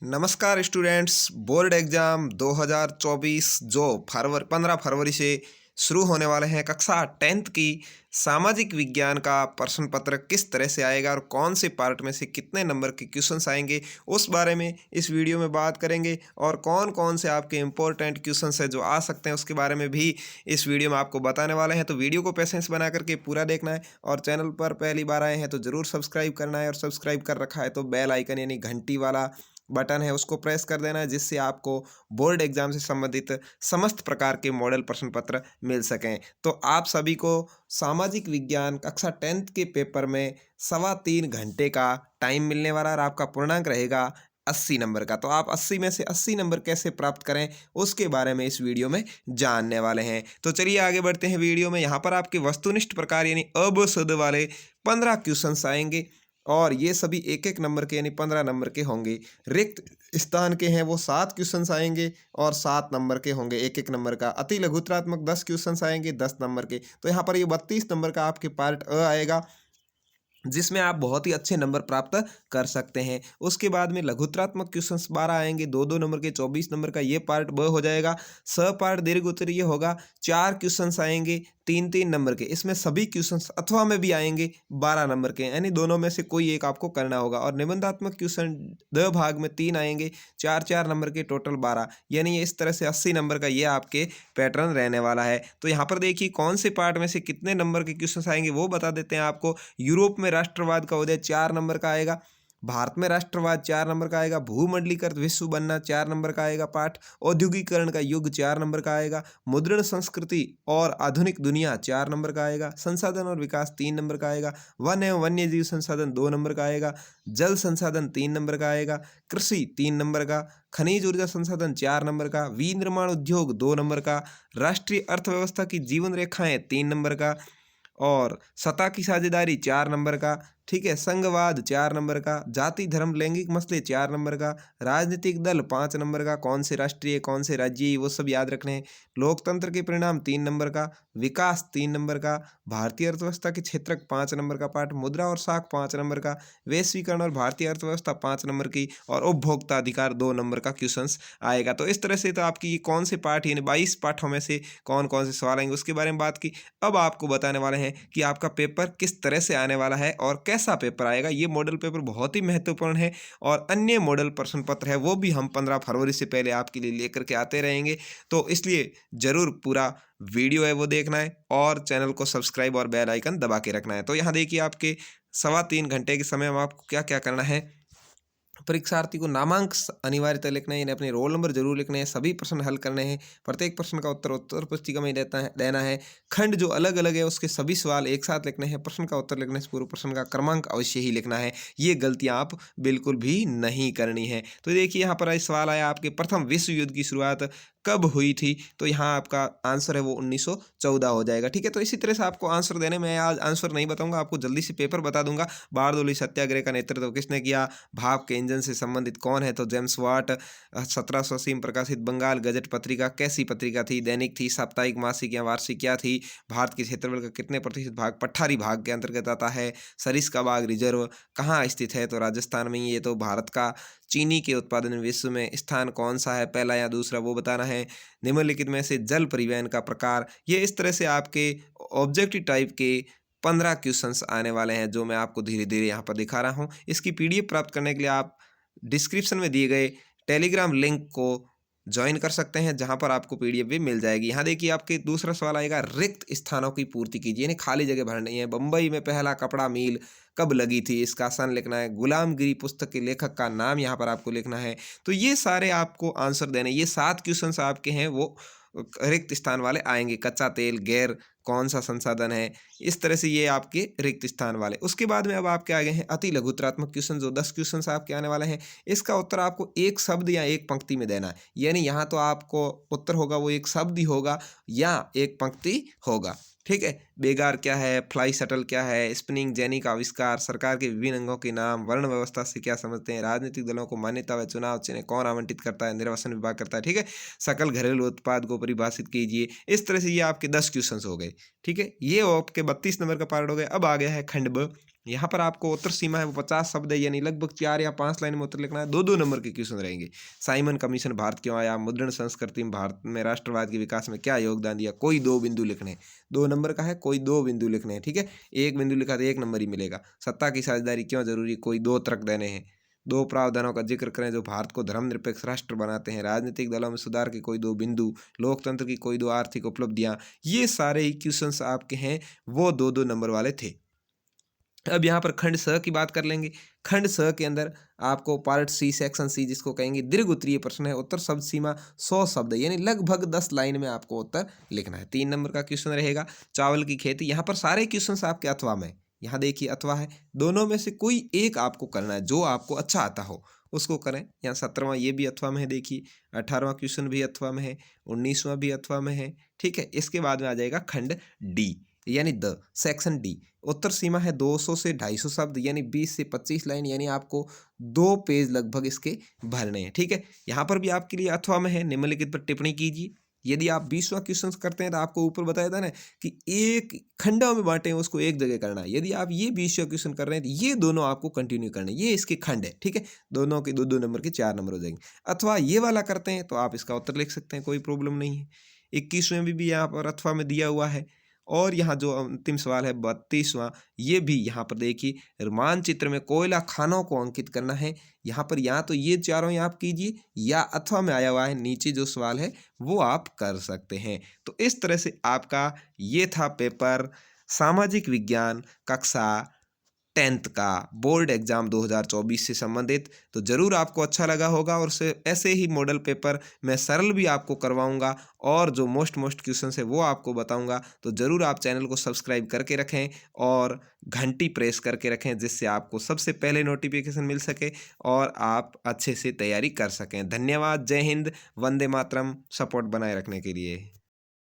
नमस्कार students. Board exam 2024 जो 15 फरवरी से शुरू होने वाले हैं, कक्षा 10th की सामाजिक विज्ञान का प्रश्न पत्र किस तरह से आएगा और कौन से पार्ट में से कितने नंबर के क्वेश्चंस आएंगे, उस बारे में इस वीडियो में बात करेंगे। और कौन कौन से आपके इम्पोर्टेंट क्वेश्चंस हैं जो आ सकते हैं, उसके बारे में भी इस वीडियो में आपको बताने वाले हैं। तो वीडियो को पेशेंस बना करके पूरा देखना है और चैनल पर पहली बार आए हैं तो ज़रूर सब्सक्राइब करना है, और सब्सक्राइब कर रखा है तो बेल आइकन यानी घंटी वाला बटन है उसको प्रेस कर देना है, जिससे आपको बोर्ड एग्जाम से संबंधित समस्त प्रकार के मॉडल प्रश्न पत्र मिल सकें। तो आप सभी को सामाजिक विज्ञान कक्षा 10th के पेपर में 3.25 घंटे का टाइम मिलने वाला है और आपका पूर्णांक रहेगा 80 नंबर का। तो आप 80 में से 80 नंबर कैसे प्राप्त करें, उसके बारे में इस वीडियो में जानने वाले हैं। तो चलिए आगे बढ़ते हैं वीडियो में। यहाँ पर आपके वस्तुनिष्ठ प्रकार यानी अ-ब-श-द वाले 15 क्वेश्चंस आएंगे और ये सभी एक एक नंबर के यानी 15 नंबर के होंगे। रिक्त स्थान के हैं वो 7 क्वेश्चंस आएंगे और 7 नंबर के होंगे एक एक नंबर का। अति लघुत्रात्मक 10 क्वेश्चंस आएंगे 10 नंबर के। तो यहाँ पर ये 32 नंबर का आपके पार्ट अ आएगा, जिसमें आप बहुत ही अच्छे नंबर प्राप्त कर सकते हैं। उसके बाद में लघुत्रात्मक क्वेश्चंस 12 आएंगे, 2-2 नंबर के, 24 नंबर का ये पार्ट ब हो जाएगा। स पार्ट दीर्घ उत्तरीय होगा, 4 क्वेश्चंस आएंगे 3-3 नंबर के। इसमें सभी क्वेश्चंस अथवा में भी आएंगे 12 नंबर के, यानी दोनों में से कोई एक आपको करना होगा। और निबंधात्मक क्वेश्चन द भाग में 3 आएंगे, 4-4 नंबर के, टोटल 12, यानी इस तरह से 80 नंबर का ये आपके पैटर्न रहने वाला है। तो यहाँ पर देखिए कौन से पार्ट में से कितने नंबर के क्वेश्चंस आएंगे वो बता देते हैं आपको। यूरोप में राष्ट्रवाद का उदय 4 नंबर का आएगा, भारत में राष्ट्रवाद 4 नंबर का आएगा, भूमंडलीकृत विश्व बनना 4 नंबर का आएगा पाठ, औद्योगिकरण का युग 4 नंबर का आएगा, मुद्रण संस्कृति और आधुनिक दुनिया 4 नंबर का आएगा, संसाधन और विकास 3 नंबर का आएगा, वन एवं वन्य जीव संसाधन 2 नंबर का आएगा, जल संसाधन 3 नंबर का आएगा, कृषि 3 नंबर का, खनिज ऊर्जा संसाधन 4 नंबर का, विनिर्माण उद्योग 2 नंबर का, राष्ट्रीय अर्थव्यवस्था की जीवन रेखाएं 3 नंबर का, और सत्ता की साझेदारी 4 नंबर का, ठीक है, संघवाद 4 नंबर का, जाति धर्म लैंगिक मसले 4 नंबर का, राजनीतिक दल 5 नंबर का, कौन से राष्ट्रीय कौन से राज्यीय वो सब याद रखने हैं, लोकतंत्र के परिणाम 3 नंबर का, विकास 3 नंबर का, भारतीय अर्थव्यवस्था के क्षेत्रक 5 नंबर का पाठ, मुद्रा और साख 5 नंबर का, वैश्वीकरण और भारतीय अर्थव्यवस्था 5 नंबर की, और उपभोक्ता अधिकार 2 नंबर का क्वेश्चंस आएगा। तो इस तरह से तो आपकी ये कौन से पाठ यानी 22 पाठों में से कौन कौन से सवाल आएंगे उसके बारे में बात की। अब आपको बताने वाले हैं कि आपका पेपर किस तरह से आने वाला है और कैसा पेपर आएगा। ये मॉडल पेपर बहुत ही महत्वपूर्ण है और अन्य मॉडल प्रश्न पत्र है वो भी हम 15 फरवरी से पहले आपके लिए लेकर के आते रहेंगे। तो इसलिए ज़रूर पूरा वीडियो है वो देखना है और चैनल को सब्सक्राइब और बेल आइकन दबा के रखना है। तो यहाँ देखिए आपके 3.25 घंटे के समय में आपको क्या क्या करना है। परीक्षार्थी को नामांक अनिवार्यतः लिखना है, यानी अपने रोल नंबर जरूर लिखने हैं, सभी प्रश्न हल करने हैं, प्रत्येक प्रश्न का उत्तर उत्तर पुस्तिका में देना है। खंड जो अलग अलग है उसके सभी सवाल एक साथ लिखने हैं, प्रश्न का उत्तर लिखने से पूर्व प्रश्न का क्रमांक अवश्य ही लिखना है। ये गलतियां आप बिल्कुल भी नहीं करनी है। तो देखिए यहाँ पर सवाल आया आपके, प्रथम विश्व युद्ध की शुरुआत कब हुई थी। तो यहाँ आपका आंसर है वो 1914 हो जाएगा। ठीक है, तो इसी तरह से आपको आंसर देने में, आज आंसर नहीं बताऊंगा, आपको जल्दी से पेपर बता दूंगा। बारदोली सत्याग्रह का नेतृत्व किसने किया, भाप के इंजन से संबंधित कौन है, तो जेम्स वाट। 1780 में प्रकाशित बंगाल गजट पत्रिका कैसी पत्रिका थी, दैनिक थी, साप्ताहिक, मासिक या वार्षिक क्या थी। भारत के क्षेत्रफल का कितने प्रतिशत भाग पठारी भाग के अंतर्गत आता है। सरिस्का बाग रिजर्व कहाँ स्थित है, तो राजस्थान में ही। ये तो भारत का चीनी के उत्पादन में विश्व में स्थान कौन सा है, पहला या दूसरा, वो बताना है। निम्नलिखित में से जल परिवहन का प्रकार, ये इस तरह से आपके ऑब्जेक्टिव टाइप के 15 क्वेश्चंस आने वाले हैं जो मैं आपको धीरे धीरे यहाँ पर दिखा रहा हूँ। इसकी पीडीएफ प्राप्त करने के लिए आप डिस्क्रिप्शन में दिए गए टेलीग्राम लिंक को ज्वाइन कर सकते हैं, जहां पर आपको पीडीएफ भी मिल जाएगी। यहाँ देखिए आपके दूसरा सवाल आएगा, रिक्त स्थानों की पूर्ति कीजिए, यानी खाली जगह भरनी है। बम्बई में पहला कपड़ा मिल कब लगी थी, इसका सन लिखना है। गुलामगिरी पुस्तक के लेखक का नाम यहाँ पर आपको लिखना है। तो ये सारे आपको आंसर देने, ये 7 क्वेश्चंस आपके हैं वो रिक्त स्थान वाले आएंगे। कच्चा तेल गैर कौन सा संसाधन है, इस तरह से ये आपके रिक्त स्थान वाले। उसके बाद में अब आपके आगे हैं अति लघुत्रात्मक क्वेश्चन, जो 10 क्वेश्चन आपके आने वाले हैं। इसका उत्तर आपको एक शब्द या एक पंक्ति में देना है, यानी यहाँ तो आपको उत्तर होगा वो एक शब्द ही होगा या एक पंक्ति होगा। ठीक है, बेगार क्या है, फ्लाई शटल क्या है, स्पिनिंग जेनी का आविष्कार, सरकार के विभिन्न अंगों के नाम, वर्ण व्यवस्था से क्या समझते हैं, राजनीतिक दलों को मान्यता व चुनाव चिन्ह कौन आवंटित करता है, निर्वाचन विभाग करता है। ठीक है, सकल घरेलू उत्पाद को परिभाषित कीजिए। इस तरह से ये आपके 10 क्वेश्चन हो गए। ठीक है, ये आपके 32 नंबर का पार्ट हो गया। अब आ गया है खंड ब, यहाँ पर आपको उत्तर सीमा है वो 50 शब्द है, यानी लगभग 4 या 5 लाइन में उत्तर लिखना है। 2-2 नंबर के क्वेश्चन रहेंगे। साइमन कमीशन भारत क्यों आया? मुद्रण संस्कृति में भारत में राष्ट्रवाद के विकास में क्या योगदान दिया? कोई 2 बिंदु लिखने हैं। 2 नंबर का है, कोई 2 बिंदु लिखने हैं, ठीक है। 1 बिंदु लिखा तो 1 नंबर ही मिलेगा। सत्ता की साझेदारी क्यों जरूरी? कोई 2 तर्क देने हैं। 2 प्रावधानों का जिक्र करें जो भारत को धर्मनिरपेक्ष राष्ट्र बनाते हैं। राजनीतिक दलों में सुधार के कोई 2 बिंदु। लोकतंत्र की कोई 2 आर्थिक उपलब्धियां। ये सारे ही क्वेश्चंस आपके हैं वो 2-2 नंबर वाले थे। अब यहाँ पर खंड स की बात कर लेंगे। खंड स के अंदर आपको पार्ट सी, सेक्शन सी जिसको कहेंगे दीर्घ उत्तरीय प्रश्न है। उत्तर शब्द सीमा 100 शब्द है, यानी लगभग 10 लाइन में आपको उत्तर लिखना है। 3 नंबर का क्वेश्चन रहेगा चावल की खेती। यहाँ पर सारे क्वेश्चन आपके अथवा में, यहाँ देखिए अथवा है, दोनों में से कोई एक आपको करना है, जो आपको अच्छा आता हो उसको करें। यहाँ 17वां ये भी अथवा में है, देखिए 18वां क्वेश्चन भी अथवा में है, 19वां भी अथवा में है, ठीक है। इसके बाद में आ जाएगा खंड डी, यानी द सेक्शन डी। उत्तर सीमा है 200 से 250 शब्द, यानी 20 से 25 लाइन, यानी आपको 2 पेज लगभग इसके भरने हैं, ठीक है। यहाँ पर भी आपके लिए अथवा में है, निम्नलिखित पर टिप्पणी कीजिए। यदि आप 20वां क्वेश्चन करते हैं तो आपको ऊपर बताया था ना कि एक खंडों में बांटे हैं, उसको एक जगह करना है। यदि आप ये 20वां क्वेश्चन कर रहे हैं तो ये दोनों आपको कंटिन्यू करने हैं, ये इसके खंड है, ठीक है। दोनों के 2-2 नंबर के 4 नंबर हो जाएंगे। अथवा ये वाला करते हैं तो आप इसका उत्तर लिख सकते हैं, कोई प्रॉब्लम नहीं है। 21वें भी यहाँ पर अथवा में दिया हुआ है। और यहाँ जो अंतिम सवाल है 32वां, ये भी यहाँ पर देखिए मानचित्र में कोयला खानों को अंकित करना है। यहाँ पर या तो ये चारों ही आप कीजिए या अथवा में आया हुआ है नीचे जो सवाल है वो आप कर सकते हैं। तो इस तरह से आपका ये था पेपर सामाजिक विज्ञान कक्षा 10th का बोर्ड एग्जाम 2024 से संबंधित। तो ज़रूर आपको अच्छा लगा होगा, और से ऐसे ही मॉडल पेपर मैं सरल भी आपको करवाऊंगा और जो मोस्ट क्वेश्चन है वो आपको बताऊंगा। तो ज़रूर आप चैनल को सब्सक्राइब करके रखें और घंटी प्रेस करके रखें, जिससे आपको सबसे पहले नोटिफिकेशन मिल सके और आप अच्छे से तैयारी कर सकें। धन्यवाद। जय हिंद। वंदे मातरम। सपोर्ट बनाए रखने के लिए।